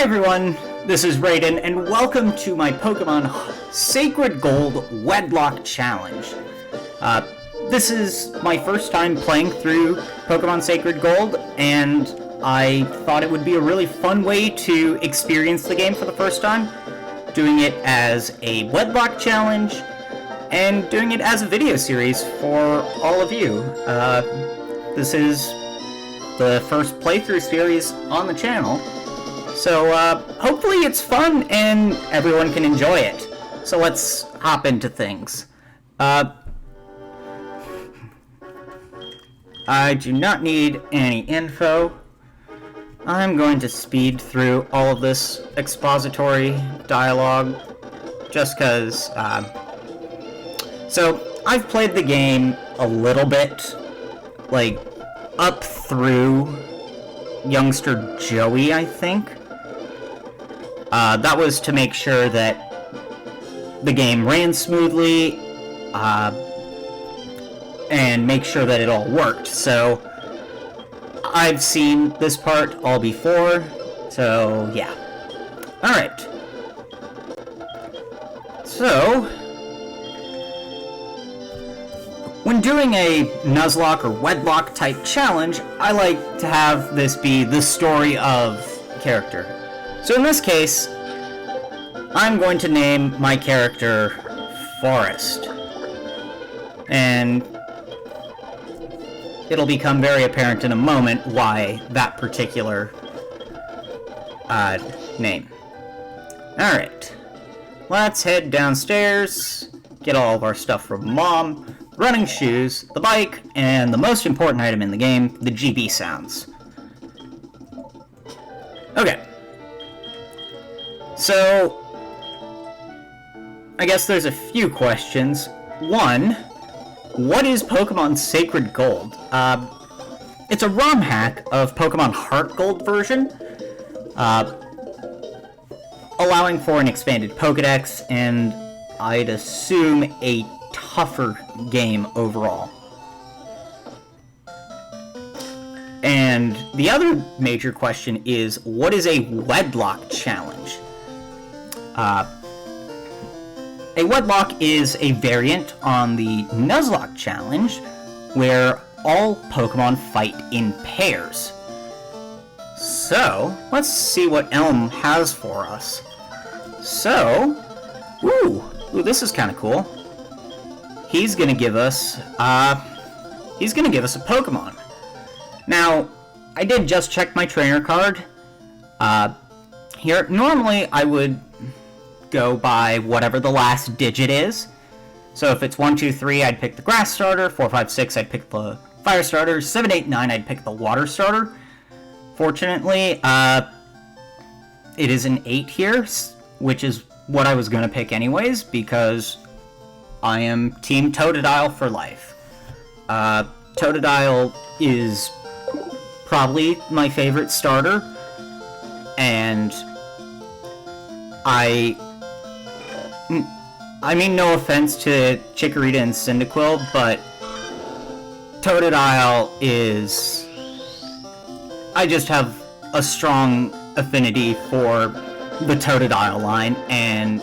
Hi everyone, this is Raden, and welcome to my Pokemon SacredGold Wedlocke Challenge. This is my first time playing through Pokemon SacredGold, and I thought it would be a really fun way to experience the game for the first time, doing it as a Wedlocke Challenge, and doing it as a video series for all of you. This is the first playthrough series on the channel. So, hopefully it's fun and everyone can enjoy it. So let's hop into things. I do not need any info. I'm going to speed through all of this expository dialogue just because, so I've played the game a little bit, like, up through youngster Joey, I think. That was to make sure that the game ran smoothly, and make sure that it all worked. So, I've seen this part all before, so yeah. Alright. So, when doing a Nuzlocke or Wedlocke type challenge, I like to have this be the story of character. So in this case, I'm going to name my character Forest. And it'll become very apparent in a moment why that particular name. Alright, let's head downstairs, get all of our stuff from Mom, running shoes, the bike, and the most important item in the game, the GB sounds. Okay. So, I guess there's a few questions. One, what is Pokemon SacredGold? It's a ROM hack of Pokemon Heart Gold version, allowing for an expanded Pokedex, and I'd assume a tougher game overall. And the other major question is, what is a Wedlocke challenge? A Wedlocke is a variant on the Nuzlocke challenge, where all Pokemon fight in pairs. So, let's see what Elm has for us. So, ooh, this is kind of cool. He's gonna give us a Pokemon. Now, I did just check my trainer card. Here, normally I would go by whatever the last digit is. So if it's 1, 2, 3, I'd pick the Grass Starter. 4, 5, 6, I'd pick the Fire Starter. 7, 8, 9, I'd pick the Water Starter. Fortunately, it is an 8 here, which is what I was going to pick anyways, because I am Team Totodile for life. Totodile is probably my favorite starter, and I mean no offense to Chikorita and Cyndaquil, but Totodile is... I just have a strong affinity for the Totodile line, and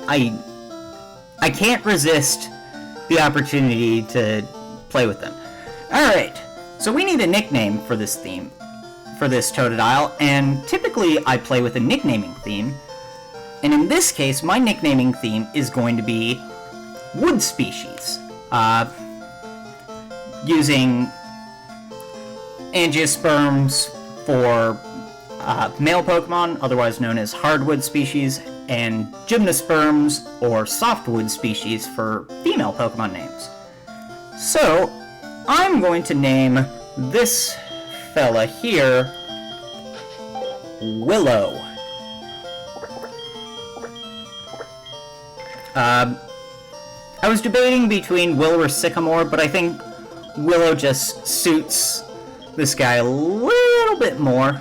I can't resist the opportunity to play with them. Alright, so we need a nickname for this theme, for this Totodile, and typically I play with a nicknaming theme. And in this case, my nicknaming theme is going to be wood species, using angiosperms for male Pokemon, otherwise known as hardwood species, and gymnosperms, or softwood species, for female Pokemon names. So, I'm going to name this fella here Willow. I was debating between Willow or Sycamore, but I think Willow just suits this guy a little bit more,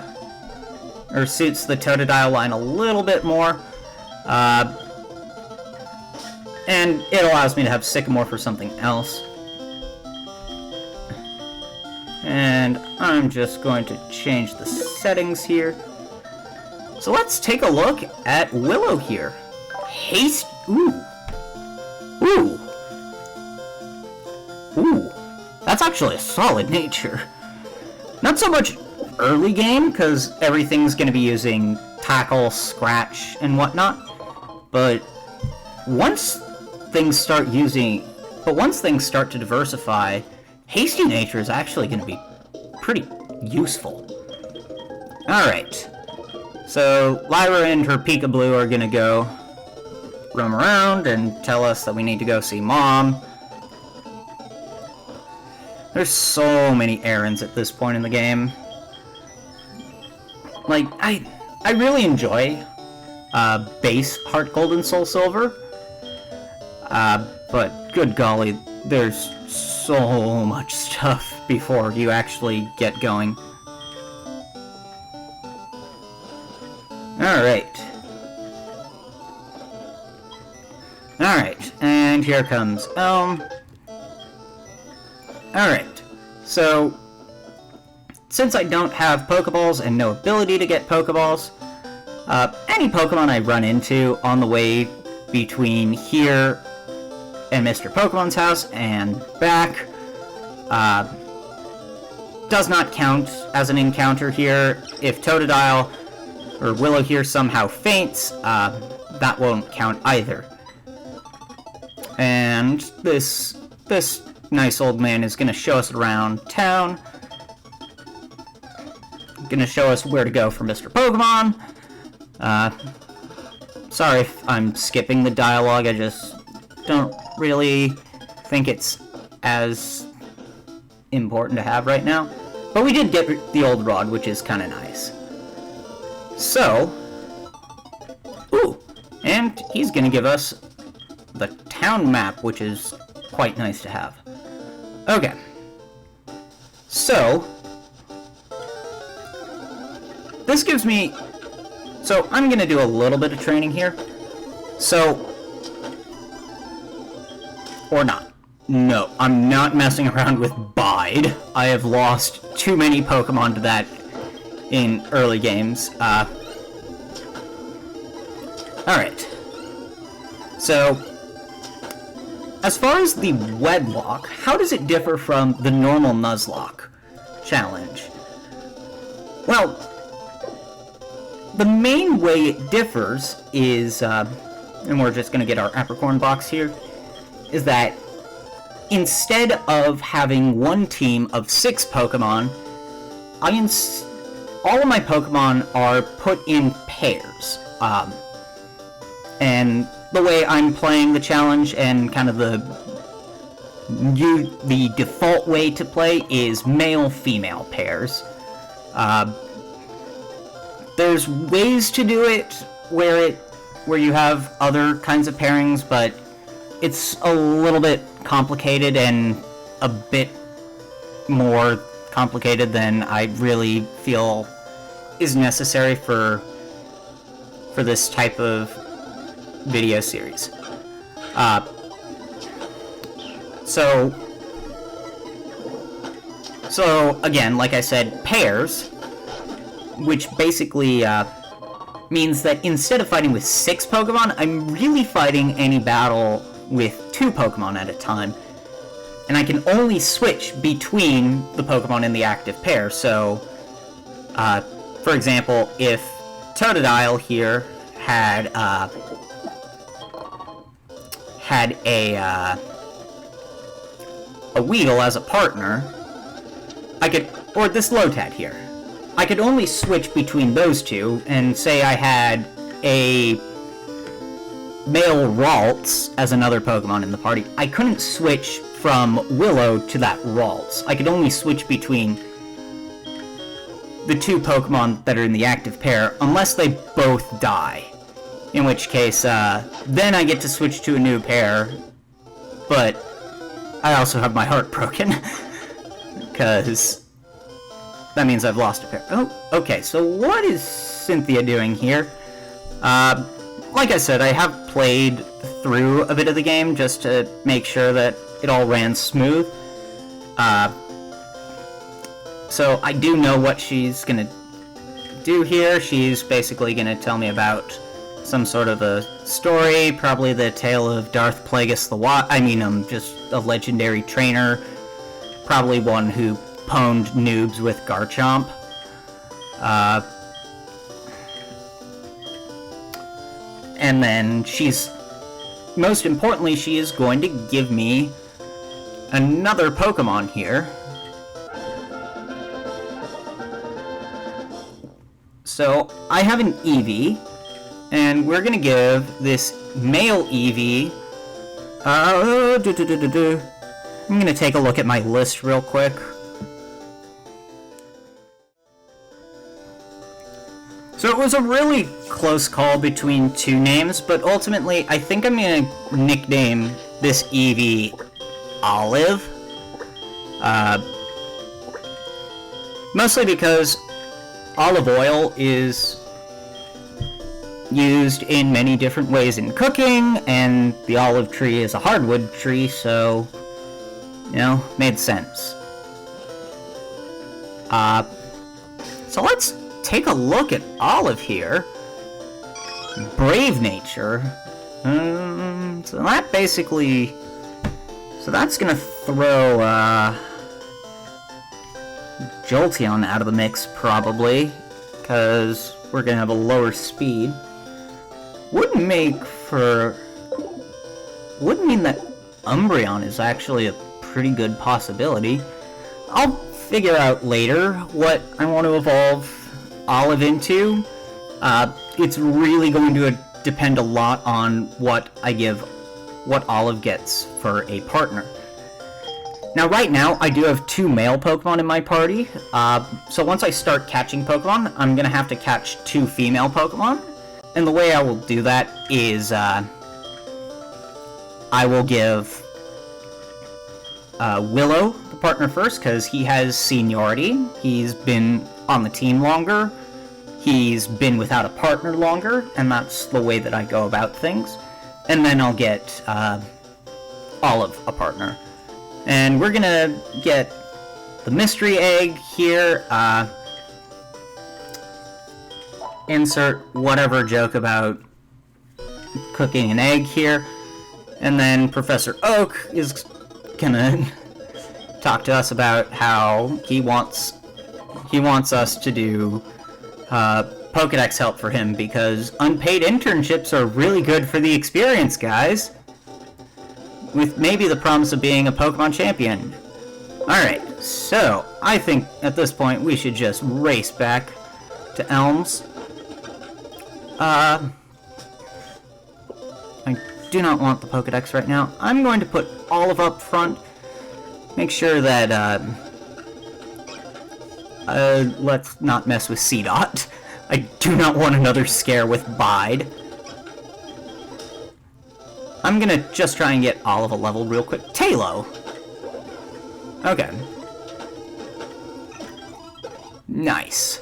or suits the Totodile line a little bit more, and it allows me to have Sycamore for something else. And I'm just going to change the settings here. So let's take a look at Willow here. Haste. Ooh. Ooh. Ooh. That's actually a solid nature. Not so much early game, because everything's going to be using tackle, scratch, and whatnot. But once things start to diversify, hasty nature is actually going to be pretty useful. Alright. So, Lyra and her Peekaboo are going to go roam around and tell us that we need to go see Mom. There's so many errands at this point in the game. Like, I really enjoy base Heart Gold and Soul Silver. But good golly, there's so much stuff before you actually get going. Alright. Alright, and here comes Alright, so since I don't have Pokeballs and no ability to get Pokeballs, any Pokemon I run into on the way between here and Mr. Pokemon's house and back does not count as an encounter here. If Totodile or Willow here somehow faints, that won't count either. And this nice old man is going to show us around town. Going to show us where to go for Mr. Pokemon. Sorry if I'm skipping the dialogue, I just don't really think it's as important to have right now. But we did get the old rod, which is kind of nice. So, ooh, and he's going to give us the town map, which is quite nice to have. Okay, so this gives me, so I'm going to do a little bit of training here, so, or not. No, I'm not messing around with Bide. I have lost too many Pokemon to that in early games. Alright. So, as far as the Wedlocke, how does it differ from the normal Nuzlocke challenge? Well, the main way it differs is, and we're just going to get our Apricorn box here, is that instead of having one team of 6 Pokemon, all of my Pokemon are put in pairs. And the way I'm playing the challenge and kind of the default way to play is male-female pairs. There's ways to do it where you have other kinds of pairings, but it's a little bit complicated and a bit more complicated than I really feel is necessary for this type of video series. So again, like I said, pairs, which basically means that instead of fighting with 6 Pokemon, I'm really fighting any battle with 2 Pokemon at a time, and I can only switch between the Pokemon in the active pair. So, for example, if Totodile here had a Weedle as a partner, or this Lotad here, I could only switch between those two, and say I had a male Ralts as another Pokemon in the party, I couldn't switch from Willow to that Ralts. I could only switch between the 2 Pokemon that are in the active pair, unless they both die. In which case, then I get to switch to a new pair, but I also have my heart broken, because that means I've lost a pair. Oh, okay, so what is Cynthia doing here? Like I said, I have played through a bit of the game just to make sure that it all ran smooth. So I do know what she's gonna do here. She's basically going to tell me about some sort of a story, probably the tale of Darth Plagueis the just a legendary trainer, probably one who pwned noobs with Garchomp. And then most importantly, she is going to give me another Pokemon here. So, I have an Eevee, and we're gonna give this male Eevee, I'm gonna take a look at my list real quick. So it was a really close call between two names, but ultimately I think I'm gonna nickname this Eevee Olive. Mostly because olive oil is used in many different ways in cooking, and the olive tree is a hardwood tree, so, made sense. So let's take a look at Olive here. Brave nature. So that's gonna throw, Jolteon out of the mix, probably, because we're gonna have a lower speed. Would mean that Umbreon is actually a pretty good possibility. I'll figure out later what I want to evolve Olive into. It's really going to depend a lot on what Olive gets for a partner. Now, right now, I do have 2 male Pokemon in my party, so once I start catching Pokemon, I'm going to have to catch 2 female Pokemon, and the way I will do that is, I will give Willow the partner first, because he has seniority, he's been on the team longer, he's been without a partner longer, and that's the way that I go about things, and then I'll get Olive a partner. And we're gonna get the mystery egg here, insert whatever joke about cooking an egg here, and then Professor Oak is gonna talk to us about how he wants us to do Pokedex help for him, because unpaid internships are really good for the experience, guys. With maybe the promise of being a Pokemon champion. Alright, so I think at this point we should just race back to Elms. I do not want the Pokedex right now. I'm going to put Olive up front. Make sure that, let's not mess with C-Dot. I do not want another scare with Bide. I'm gonna just try and get Olive a level real quick. Talo! Okay. Nice.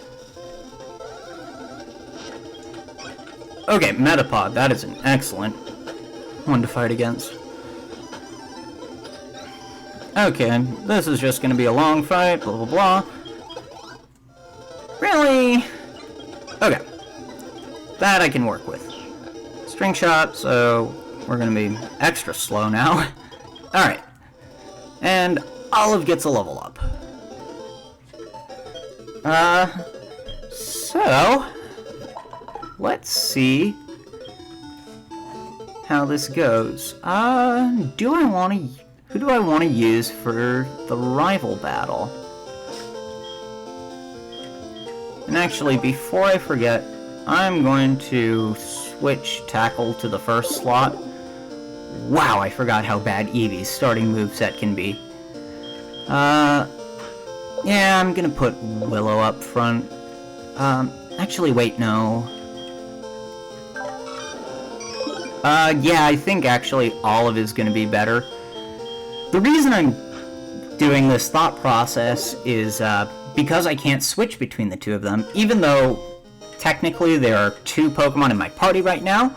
Okay, Metapod, that is an excellent one to fight against. Okay, this is just gonna be a long fight, blah blah blah. Really? Okay. That I can work with. String shot, so we're gonna be extra slow now. Alright. And Olive gets a level up. So let's see how this goes. Who do I want to use for the rival battle? And actually, before I forget, I'm going to switch Tackle to the first slot. Wow, I forgot how bad Eevee's starting moveset can be. Yeah, I'm gonna put Willow up front. Actually, wait, no. Yeah, I think actually Olive is gonna be better. The reason I'm doing this thought process is, because I can't switch between the two of them, even though technically there are 2 Pokemon in my party right now,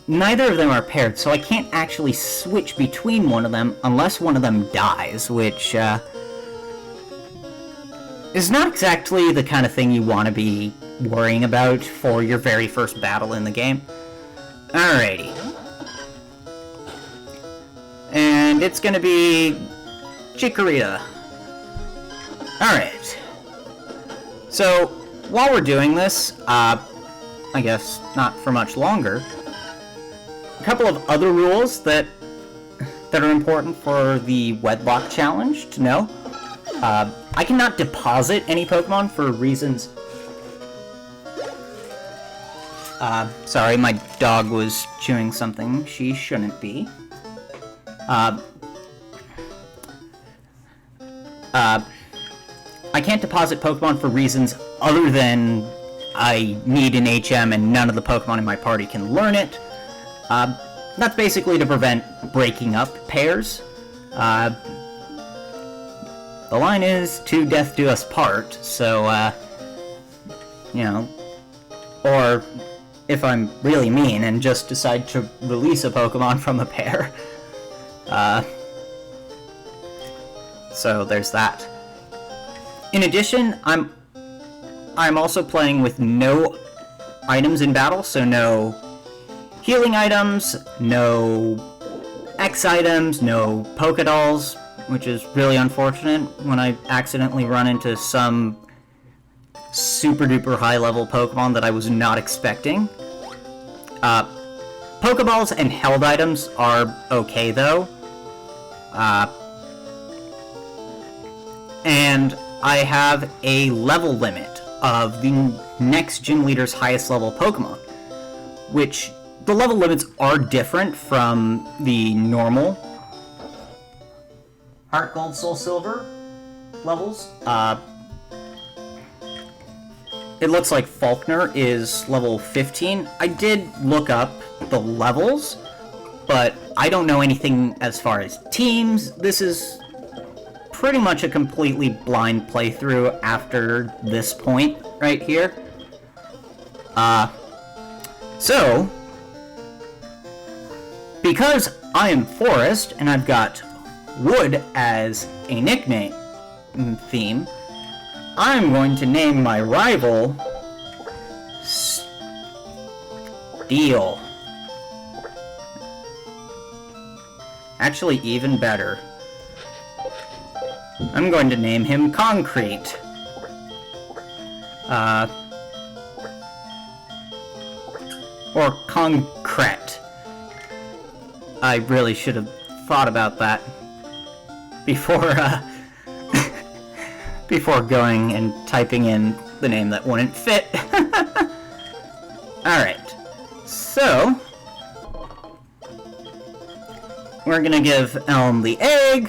neither of them are paired, so I can't actually switch between one of them unless one of them dies, which, is not exactly the kind of thing you want to be worrying about for your very first battle in the game. Alrighty. And it's gonna be Chikorita. Alright. So, while we're doing this, I guess not for much longer, a couple of other rules that are important for the Wedlocke challenge to know. I cannot deposit any Pokemon for reasons... sorry, my dog was chewing something she shouldn't be. I can't deposit Pokemon for reasons other than I need an HM and none of the Pokemon in my party can learn it. That's basically to prevent breaking up pairs. The line is, to death do us part, so, you know, or if I'm really mean and just decide to release a Pokemon from a pair. So there's that. In addition, I'm also playing with no items in battle, so no healing items, no X items, no Pokédolls, which is really unfortunate when I accidentally run into some super duper high level Pokemon that I was not expecting. Pokeballs and held items are okay though. And I have a level limit of the next gym leader's highest level Pokemon, which the level limits are different from the normal Heart Gold, Soul Silver levels. It looks like Faulkner is level 15. I did look up the levels, but I don't know anything as far as teams. This is pretty much a completely blind playthrough after this point right here. So, because I am Forest and I've got Wood as a nickname theme, I'm going to name my rival Steel. Actually, even better. I'm going to name him Concrete. Or Concrete. I really should have thought about that before, before going and typing in the name that wouldn't fit. Alright, so we're gonna give Elm the egg,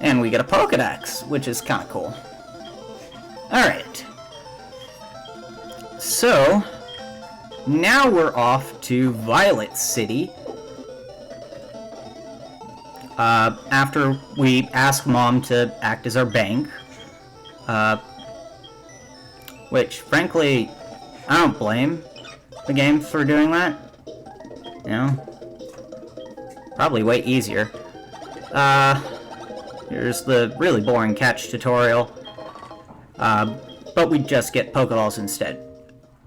and we get a Pokedex, which is kinda cool. Alright, so now we're off to Violet City. After we ask Mom to act as our bank, which, frankly, I don't blame the game for doing that. You know? Probably way easier. Here's the really boring catch tutorial. But we just get Pokeballs instead.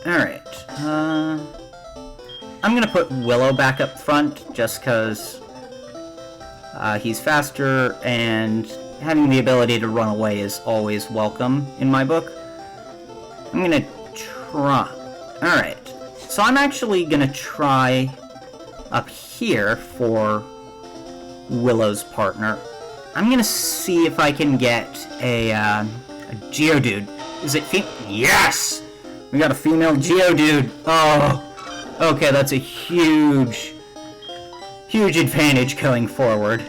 Alright, I'm gonna put Willow back up front, just because he's faster, and having the ability to run away is always welcome in my book. I'm gonna try... Alright, so I'm actually gonna try up here for Willow's partner. I'm gonna see if I can get a Geodude. Is it Yes! We got a female Geodude. Oh, okay, that's a huge advantage going forward.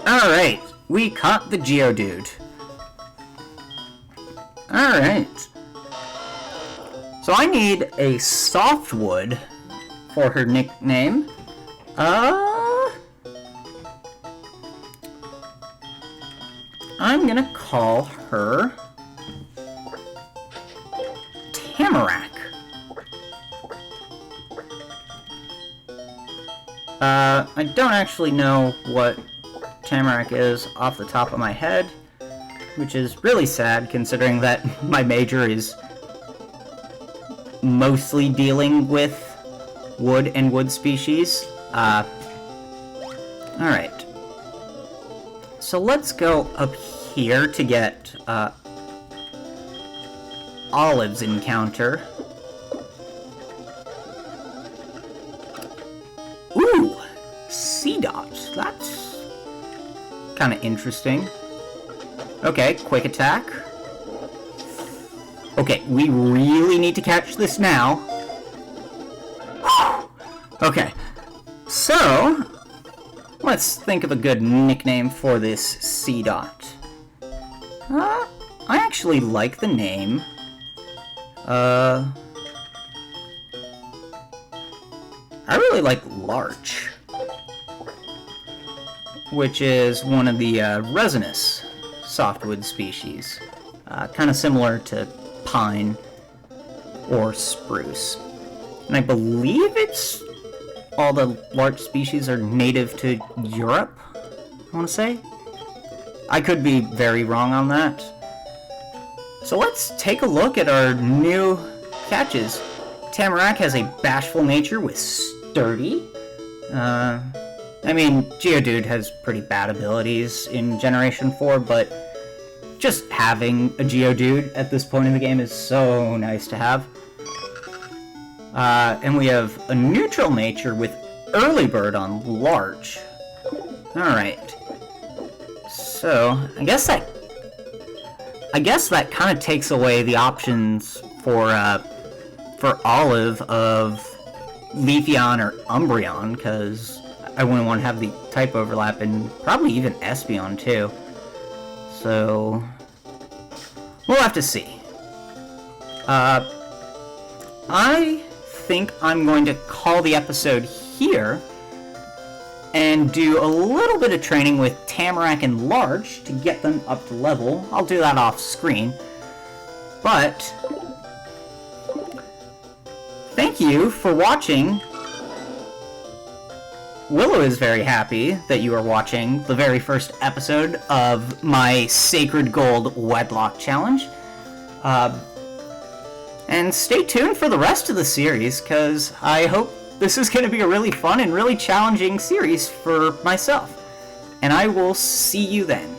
Alright, we caught the Geodude. Alright. So I need a Softwood for her nickname. I'm gonna call her Tamarack. I don't actually know what Tamarack is off the top of my head, which is really sad considering that my major is mostly dealing with wood and wood species. Alright. So let's go up here to get Olive's encounter. Ooh! Sea dots. That's kind of interesting. Okay, quick attack. Okay, we really need to catch this now. Okay, so let's think of a good nickname for this sea dot. I actually like the name. I really like larch, which is one of the resinous softwood species, kind of similar to pine or spruce. And I believe all the larch species are native to Europe, I want to say. I could be very wrong on that. So let's take a look at our new catches. Tamarack has a bashful nature with sturdy. I mean, Geodude has pretty bad abilities in Generation 4, but just having a Geodude at this point in the game is so nice to have. And we have a neutral nature with Early Bird on Larch. Alright. So, I guess that kind of takes away the options for Olive of Leafeon or Umbreon, because I wouldn't want to have the type overlap, and probably even Espeon too. So, we'll have to see. I think I'm going to call the episode here and do a little bit of training with Tamarack and Larch to get them up to level. I'll do that off screen. But thank you for watching. Willow is very happy that you are watching the very first episode of my SacredGold Wedlocke challenge. And stay tuned for the rest of the series, because I hope this is going to be a really fun and really challenging series for myself. And I will see you then.